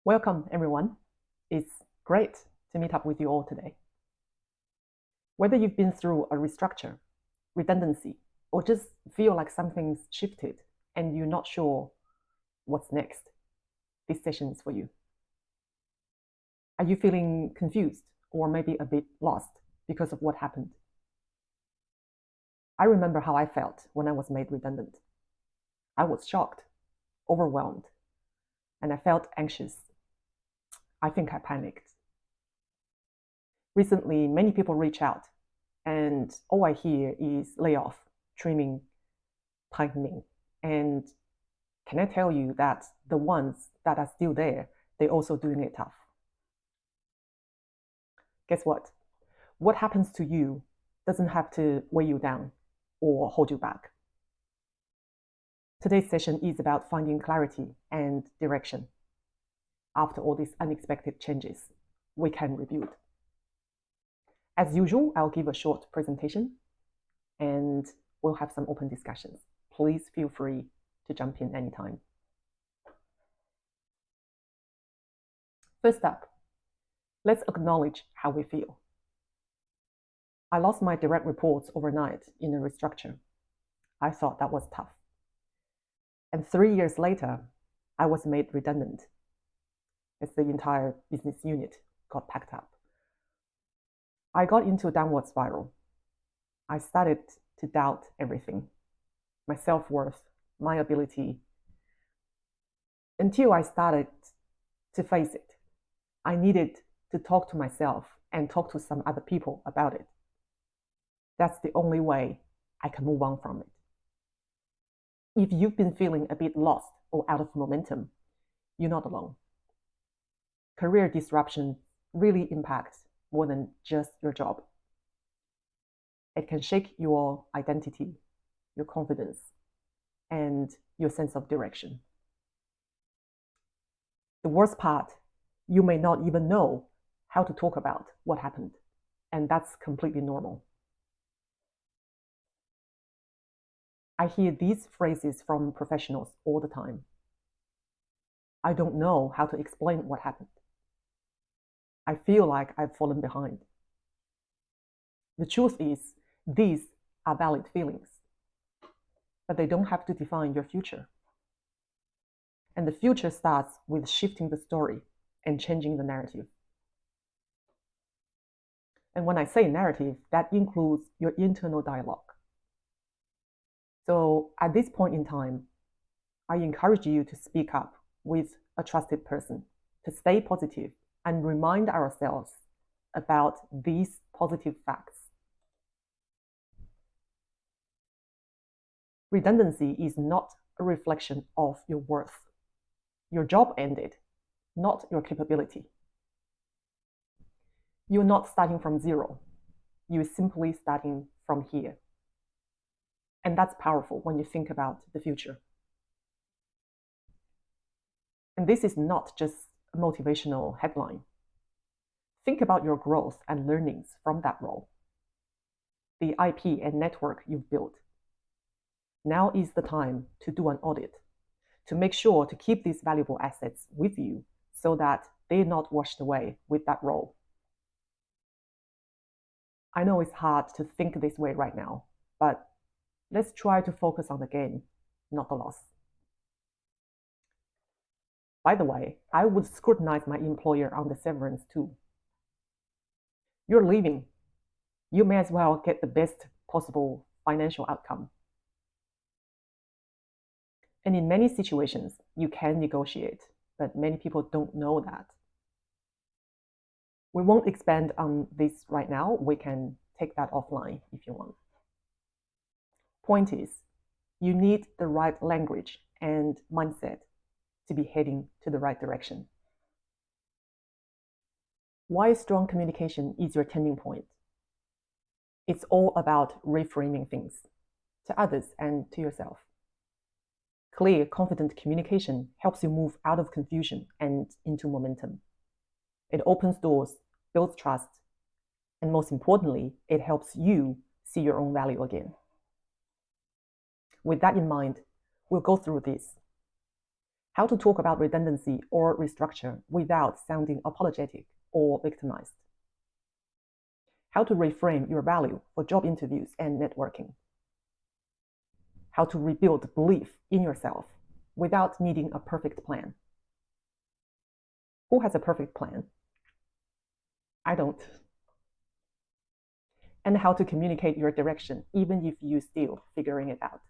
Welcome, everyone. It's great to meet up with you all today. Whether you've been through a restructure, redundancy, or just feel like something's shifted and you're not sure what's next, this session is for you. Are you feeling confused or maybe a bit lost because of what happened? I remember how I felt when I was made redundant. I was shocked, overwhelmed, and I felt anxious. I think I panicked. Recently, many people reach out, and all I hear is layoff, trimming, tightening. And can I tell you that the ones that are still there, they're also doing it tough. Guess what? What happens to you doesn't have to weigh you down or hold you back. Today's session is about finding clarity and direction after all these unexpected changes we can rebuild. As usual, I'll give a short presentation and we'll have some open discussions. Please feel free to jump in anytime. First up, let's acknowledge how we feel. I lost my direct reports overnight in a restructure. I thought that was tough. And 3 years later, I was made redundant as the entire business unit got packed up. I got into a downward spiral. I started to doubt everything, my self-worth, my ability, until I started to face it. I needed to talk to myself and talk to some other people about it. That's the only way I can move on from it. If you've been feeling a bit lost or out of momentum, you're not alone. Career disruption really impacts more than just your job. It can shake your identity, your confidence, and your sense of direction. The worst part, you may not even know how to talk about what happened, and that's completely normal. I hear these phrases from professionals all the time. I don't know how to explain what happened. I feel like I've fallen behind. The truth is, these are valid feelings, but they don't have to define your future. And the future starts with shifting the story and changing the narrative. And when I say narrative, that includes your internal dialogue. So at this point in time, I encourage you to speak up with a trusted person, to stay positive and remind ourselves about these positive facts. Redundancy is not a reflection of your worth. Your job ended, not your capability. You're not starting from zero. You're simply starting from here. And that's powerful when you think about the future. And this is not just a motivational headline. Think about your growth and learnings from that role, the IP and network you've built. Now is the time to do an audit, to make sure to keep these valuable assets with you so that they're not washed away with that role. I know it's hard to think this way right now, but let's try to focus on the gain, not the loss. By the way, I would scrutinize my employer on the severance too. You're leaving. You may as well get the best possible financial outcome. And in many situations, you can negotiate, but many people don't know that. We won't expand on this right now. We can take that offline if you want. Point is, you need the right language and mindset to be heading to the right direction. Why strong communication is your turning point? It's all about reframing things to others and to yourself. Clear, confident communication helps you move out of confusion and into momentum. It opens doors, builds trust, and most importantly, it helps you see your own value again. With that in mind, we'll go through this. How to talk about redundancy or restructure without sounding apologetic or victimized. How to reframe your value for job interviews and networking. How to rebuild belief in yourself without needing a perfect plan. Who has a perfect plan? I don't. And how to communicate your direction even if you're still figuring it out.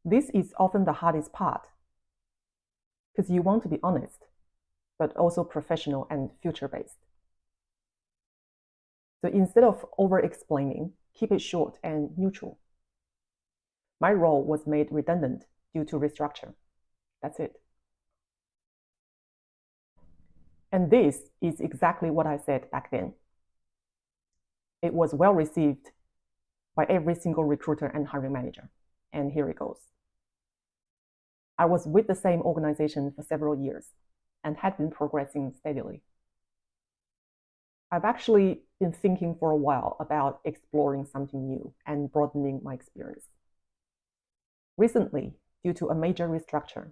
This is often the hardest part because you want to be honest, but also professional and future-based. So instead of over-explaining, keep it short and neutral. My role was made redundant due to restructure. That's it. And this is exactly what I said back then. It was well received by every single recruiter and hiring manager. And here it goes. I was with the same organization for several years and had been progressing steadily. I've actually been thinking for a while about exploring something new and broadening my experience. Recently, due to a major restructure,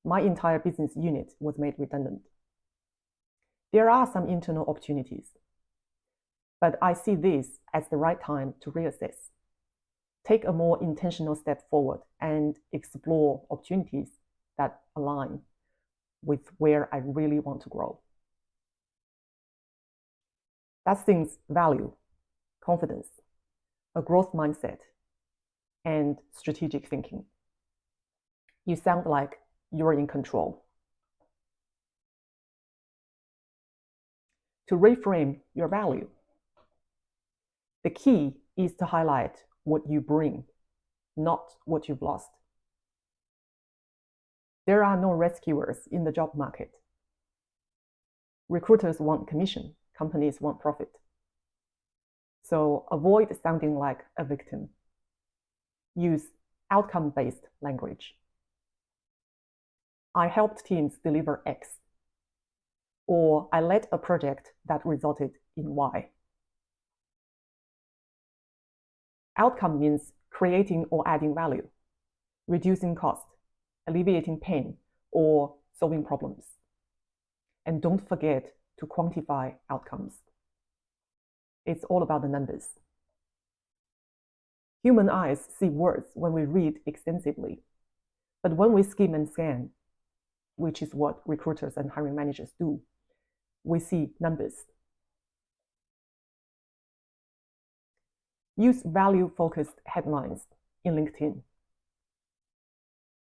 my entire business unit was made redundant. There are some internal opportunities, but I see this as the right time to reassess, take a more intentional step forward, and explore opportunities that align with where I really want to grow. That's things value, confidence, a growth mindset, and strategic thinking. You sound like you're in control. To reframe your value, the key is to highlight what you bring, not what you've lost. There are no rescuers in the job market. Recruiters want commission, companies want profit. So avoid sounding like a victim. Use outcome-based language. I helped teams deliver X, or I led a project that resulted in Y. Outcome means creating or adding value, reducing cost, alleviating pain, or solving problems. And don't forget to quantify outcomes. It's all about the numbers. Human eyes see words when we read extensively, but when we skim and scan, which is what recruiters and hiring managers do, we see numbers. Use value-focused headlines in LinkedIn,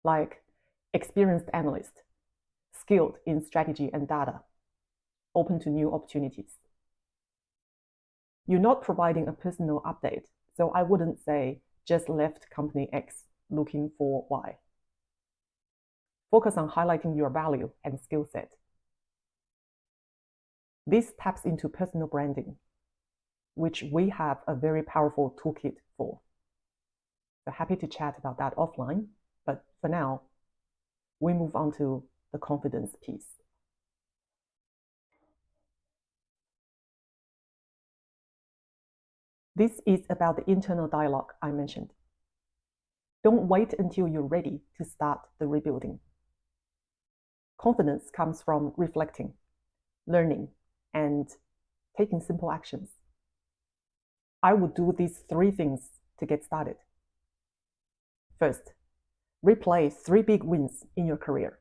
like experienced analyst, skilled in strategy and data, open to new opportunities. You're not providing a personal update, so I wouldn't say just left company X looking for Y. Focus on highlighting your value and skill set. This taps into personal branding, which we have a very powerful toolkit for. So happy to chat about that offline, but for now, we move on to the confidence piece. This is about the internal dialogue I mentioned. Don't wait until you're ready to start the rebuilding. Confidence comes from reflecting, learning, and taking simple actions. I would do these 3 things to get started. First, replay 3 big wins in your career.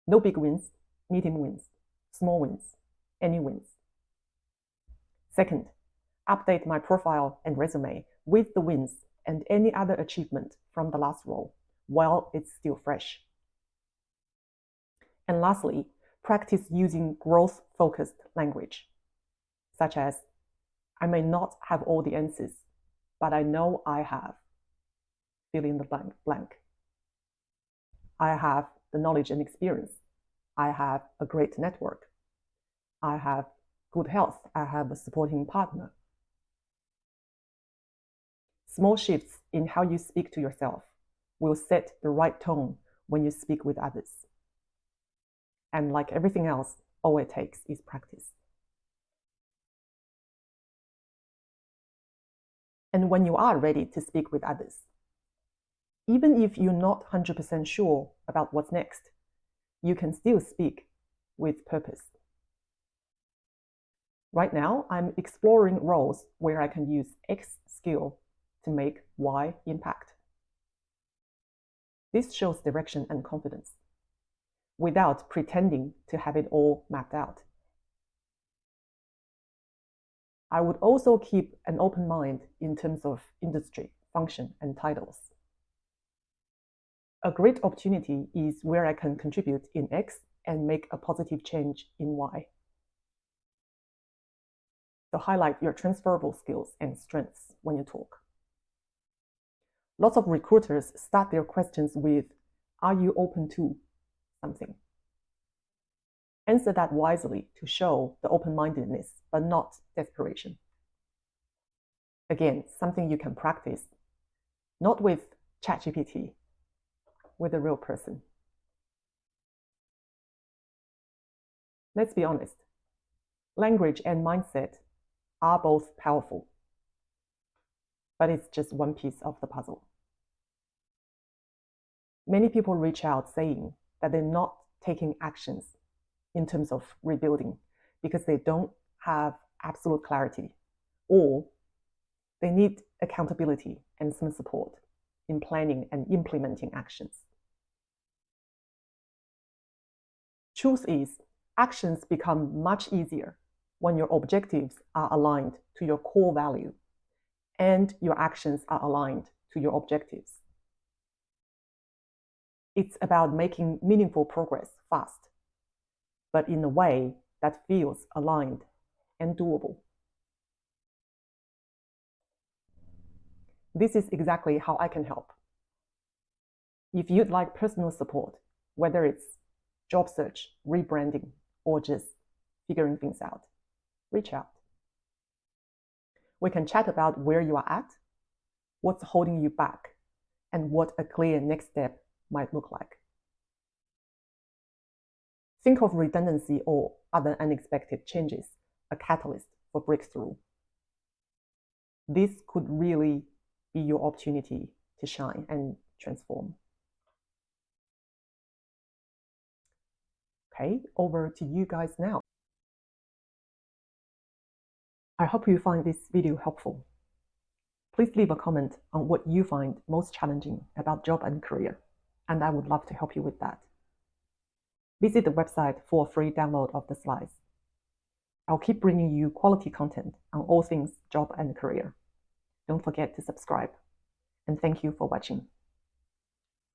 No big wins, medium wins, small wins, any wins. Second, update my profile and resume with the wins and any other achievement from the last role while it's still fresh. And lastly, practice using growth-focused language, such as, I may not have all the answers, but I know I have, fill in the blank. I have the knowledge and experience. I have a great network. I have good health. I have a supporting partner. Small shifts in how you speak to yourself will set the right tone when you speak with others. And like everything else, all it takes is practice. And when you are ready to speak with others, Even if you're not 100% sure about what's next, you can still speak with purpose. Right now, I'm exploring roles where I can use X skill to make Y impact. This shows direction and confidence without pretending to have it all mapped out. I would also keep an open mind in terms of industry, function, and titles. A great opportunity is where I can contribute in X and make a positive change in Y. So highlight your transferable skills and strengths when you talk. Lots of recruiters start their questions with, "Are you open to something?" Answer that wisely to show the open-mindedness, but not desperation. Again, something you can practice, not with ChatGPT, with a real person. Let's be honest, language and mindset are both powerful, but it's just one piece of the puzzle. Many people reach out saying that they're not taking actions in terms of rebuilding because they don't have absolute clarity, or they need accountability and some support in planning and implementing actions. Truth is, actions become much easier when your objectives are aligned to your core value and your actions are aligned to your objectives. It's about making meaningful progress fast, but in a way that feels aligned and doable. This is exactly how I can help. If you'd like personal support, whether it's job search, rebranding, or just figuring things out, reach out. We can chat about where you are at, what's holding you back, and what a clear next step might look like. Think of redundancy or other unexpected changes, a catalyst for breakthrough. This could really be your opportunity to shine and transform. Okay, over to you guys now. I hope you find this video helpful. Please leave a comment on what you find most challenging about job and career, and I would love to help you with that. Visit the website for a free download of the slides. I'll keep bringing you quality content on all things job and career. Don't forget to subscribe, and thank you for watching.